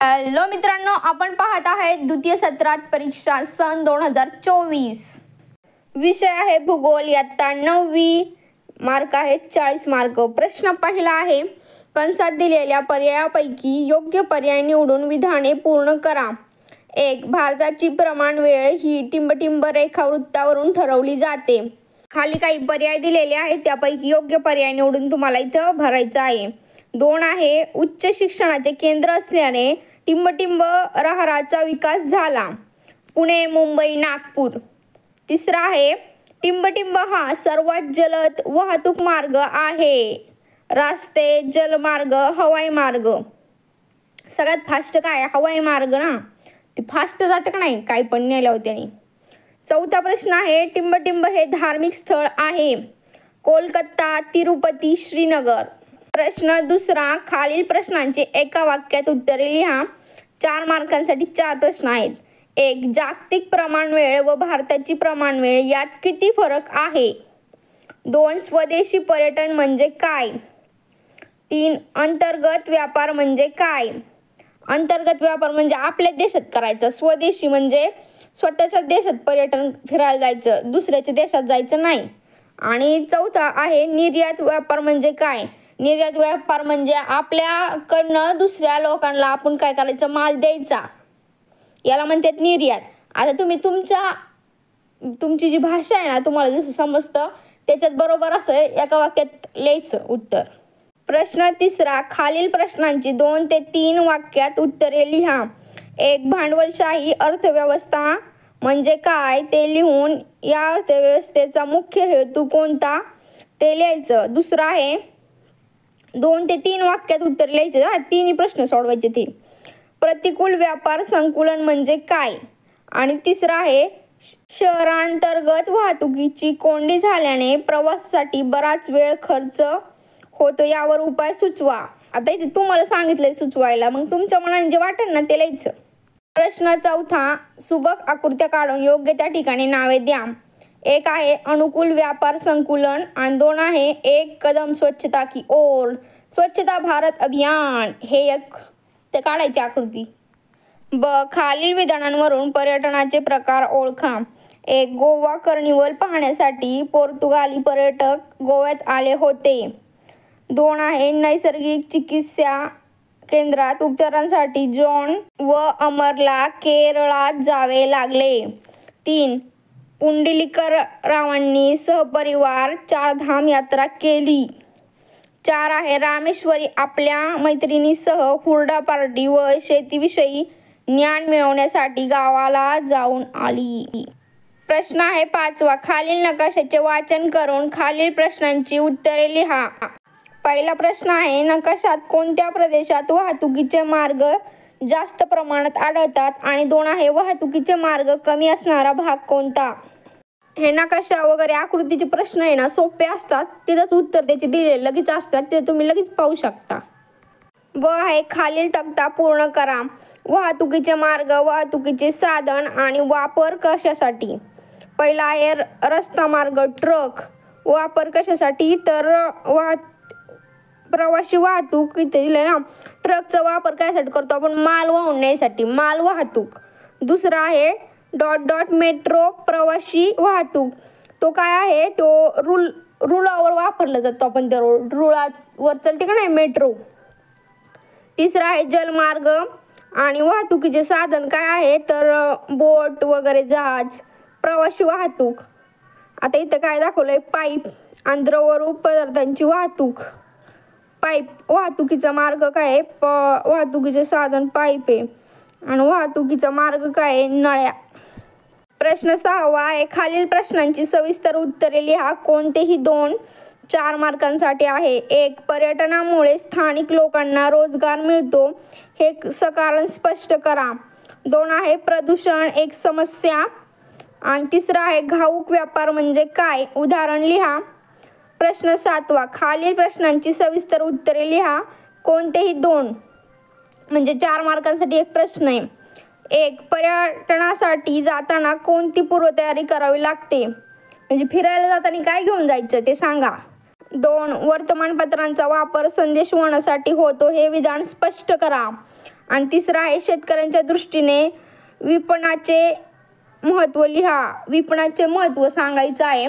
Hello मित्रांनो, आपण पाहत आहे द्वितीय सत्रात परीक्षा सन 2024. विषय आहे भूगोल, इयत्ता 9वी. मार्क आहेत 40 मार्क. प्रश्न पहिला आहे, कंसात दिलेल्या पर्यायापैकी योग्य पर्याय निवडून विधाने पूर्ण करा. 1. भारताची प्रमाण वेळ ही टिंब रेखावृत्तावरून ठरवली जाते. खाली काही पर्याय दिलेले आहेत, त्यापैकी योग्य पर्याय निवडून तुम्हाला इथं भरायचं आहे. 2 आहे, उच्च शिक्षणाचे केंद्र असल्याने टिंब राहराचा विकास झाला. पुणे, मुंबई, नागपूर. 3 आहे, टिंब हा सर्वात जलद वाहतूक मार्ग आहे. रस्ते, जलमार्ग, हवाई मार्ग. सगळ्यात फास्ट काय? हवाई मार्ग ना, ते फास्ट जातं का नाही काही पण नेल्यावर त्याने. 4था प्रश्न आहे, टिंब हे धार्मिक स्थळ आहे. कोलकाता, तिरुपती, श्रीनगर. प्रश्न 2, खालील प्रश्नांचे एका वाक्यात उत्तरे लिहा. 4 मार्कांसाठी 4 प्रश्न आहेत. 1. जागतिक प्रमाणवेळ व भारताची प्रमाणवेळ यात किती फरक आहे? 2. स्वदेशी पर्यटन म्हणजे काय? 3. अंतर्गत व्यापार म्हणजे काय? अंतर्गत व्यापार म्हणजे आपल्या देशात करायचं. स्वदेशी म्हणजे स्वतःच्या देशात पर्यटन फिरायला जायचं, दुसऱ्याच्या देशात जायचं नाही. आणि 4था आहे, निर्यात व्यापार म्हणजे काय? निर्यात व्यापार म्हणजे आपल्याकडनं दुसऱ्या लोकांना आपण काय करायचं, माल द्यायचा, याला म्हणतात निर्यात. आता तुम्ही तुमची जी भाषा आहे ना, तुम्हाला जसं समजतं त्याच्यात बरोबर असं एका वाक्यात लिहायचं उत्तर. प्रश्न 3, खालील प्रश्नांची 2 ते 3 वाक्यात उत्तरे लिहा. 1. भांडवलशाही अर्थव्यवस्था म्हणजे काय ते लिहून या अर्थव्यवस्थेचा मुख्य हेतू कोणता ते लिहायचं. 2 आहे, 2 ते 3 वाक्यात उत्तर लिहायचे. तिन्ही प्रश्न सोडवायचे ते. प्रतिकूल व्यापार संकुलन म्हणजे काय? आणि 3 आहे, शहरांतर्गत वाहतुकीची कोंडी झाल्याने प्रवासासाठी बराच वेळ खर्च होतो, यावर उपाय सुचवा. आता इथे तुम्हाला सांगितलंय सुचवायला, मग तुमच्या मनाने जे वाटेल ना ते लिहायचं. प्रश्न 4, सुबक आकृत्या काढून योग्य त्या ठिकाणी नावे द्या. 1 आहे, अनुकूल व्यापार संकुलन. आणि 2 आहे, 1 कदम स्वच्छता की ओर, स्वच्छता भारत अभियान. हे एक ते काढायची आकृती. ब. खालील विधानांवरून पर्यटनाचे प्रकार ओळखा. 1. गोवा कार्निवल पाहण्यासाठी पोर्तुगाली पर्यटक गोव्यात आले होते. 2 आहे, नैसर्गिक चिकित्सा केंद्रात उपचारांसाठी जॉन व अमरला केरळात जावे लागले. 3. पुंडलिकरावांनी सहपरिवार 4 धाम यात्रा केली. 4 आहे, रामेश्वरी आपल्या मैत्रिणीसह हुरडा पार्टी व शेतीविषयी ज्ञान मिळवण्यासाठी गावाला जाऊन आली. प्रश्न आहे 5, खालील नकाशाचे वाचन करून खालील प्रश्नांची उत्तरे लिहा. पहिला प्रश्न आहे, नकाशात कोणत्या प्रदेशात वाहतुकीचे मार्ग जास्त प्रमाणात आढळतात? आणि 2 आहे, वाहतुकीचे मार्ग कमी असणारा भाग कोणता? हे नकाशा वगैरे आकृतीचे प्रश्न आहे ना, सोपे असतात. तिथंच उत्तर त्याचे दिले लगेच असतात, ते तुम्ही लगेच पाहू शकता. ब आहे, खालील तक्ता पूर्ण करा. वाहतुकीचे मार्ग, वाहतुकीचे साधन आणि वापर कशासाठी? पहिला आहे रस्ता मार्ग, ट्रक. वापर कशासाठी? तर प्रवासी वाहतूक. इथे दिले ना, ट्रकचा वापर कशासाठी करतो आपण? माल वाहून न्यायसाठी, माल वाहतूक. 2 आहे मेट्रो, प्रवासी वाहतूक. तो काय आहे, तो रुळावर वापरला जातो आपण, त्या रुळावर चलते का नाही मेट्रो. 3 आहे जलमार्ग आणि वाहतुकीचे साधन काय आहे, तर बोट वगैरे, जहाज. प्रवासी वाहतूक. आता इथं काय दाखवलंय, पाईप आणि द्रवरूप पदार्थांची वाहतूक. पाईप वाहतुकीचा मार्ग काय आहे, वाहतुकीचे साधन पाईप आहे. आणि वाहतुकीचा मार्ग काय आहे, नळ्या. प्रश्न 6 आहे, खालील प्रश्नांची सविस्तर उत्तरे लिहा. कोणतेही 2 4 मार्कांसाठी आहे. 1. पर्यटनामुळे स्थानिक लोकांना रोजगार मिळतो, हे कारण स्पष्ट करा. 2 आहे, प्रदूषण एक समस्या. आणि 3 आहे, घाऊक व्यापार म्हणजे काय? उदाहरण लिहा. प्रश्न 7, खालील प्रश्नांची सविस्तर उत्तरे लिहा. कोणतेही 2 म्हणजे 4 मार्कांसाठी एक प्रश्न आहे. 1. पर्यटनासाठी जाताना कोणती पूर्वतयारी करावी लागते? म्हणजे फिरायला जाताना काय घेऊन जायचं ते सांगा. 2. वर्तमानपत्रांचा वापर संदेशवहनासाठी होतो, हे विधान स्पष्ट करा. आणि तिसरा आहे शेतकऱ्यांच्या दृष्टीने विपणनाचे महत्त्व लिहा. विपणनाचे महत्त्व सांगायचं आहे.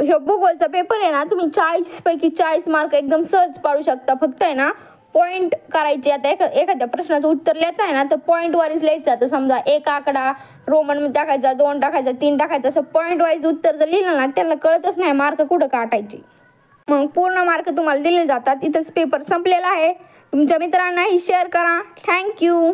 हे भूगोलचा पेपर आहे ना, तुम्ही 40 पैकी 40 मार्क एकदम सहज पाडू शकता. फक्त आहे ना पॉईंट करायचे. आता एखाद्या प्रश्नाचं उत्तर लिहित आहे ना तर पॉईंट वाईज लिहायचं. आता समजा एक आकडा रोमन टाकायचा, 2 टाकायचा, 3 टाकायचा, असं पॉईंट वाईज उत्तर जर लिहिलं ना त्यांना कळतच नाही मार्क कुठं काटायचे. मग पूर्ण मार्क तुम्हाला दिले जातात. इथंच पेपर संपलेला आहे. तुमच्या मित्रांनाही शेअर करा. थँक्यू.